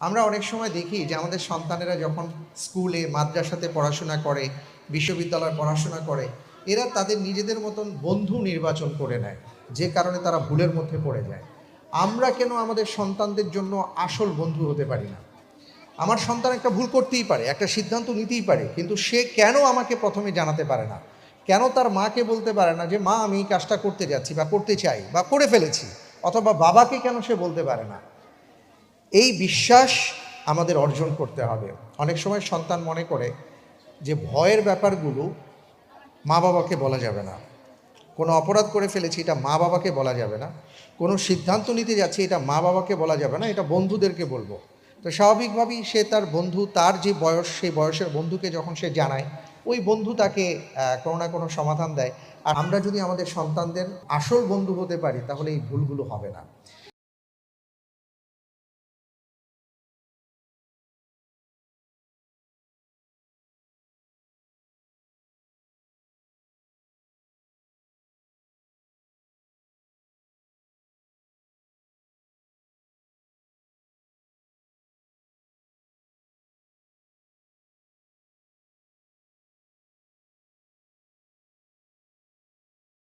আমরা অনেক সময় দেখি যে আমাদের সন্তানেরা যখন স্কুলে মাদ্রাসাতে পড়াশোনা করে, বিশ্ববিদ্যালয়ে পড়াশোনা করে, এরা তাদের নিজেদের মতন বন্ধু নির্বাচন করে নেয়, যে কারণে তারা ভুলের মধ্যে পড়ে যায়। আমরা কেন আমাদের সন্তানদের জন্য আসল বন্ধু হতে পারি না? আমার সন্তান একটা ভুল করতেই পারে, একটা সিদ্ধান্ত নিতেই পারে, কিন্তু সে কেন আমাকে প্রথমে জানাতে পারে না? কেন তার মাকে বলতে পারে না যে মা আমি এই কাজটা করতে যাচ্ছি বা করতে চাই বা করে ফেলেছি? অথবা বাবাকে কেন সে বলতে পারে না? এই বিশ্বাস আমাদের অর্জন করতে হবে। অনেক সময় সন্তান মনে করে যে ভয়ের ব্যাপারগুলো মা বাবাকে বলা যাবে না। কোনো অপরাধ করে ফেলেছি, এটা মা বাবাকে বলা যাবে না। কোনো সিদ্ধান্ত নিতে যাচ্ছি, এটা মা বাবাকে বলা যাবে না, এটা বন্ধুদেরকে বলবো। তো স্বাভাবিকভাবেই সে তার বন্ধু, তার যে বয়স, সেই বয়সের বন্ধুকে যখন সে জানায়, ওই বন্ধু তাকে কোনো না কোনো সমাধান দেয়। আর আমরা যদি আমাদের সন্তানদের আসল বন্ধু হতে পারি, তাহলে এই ভুলগুলো হবে না।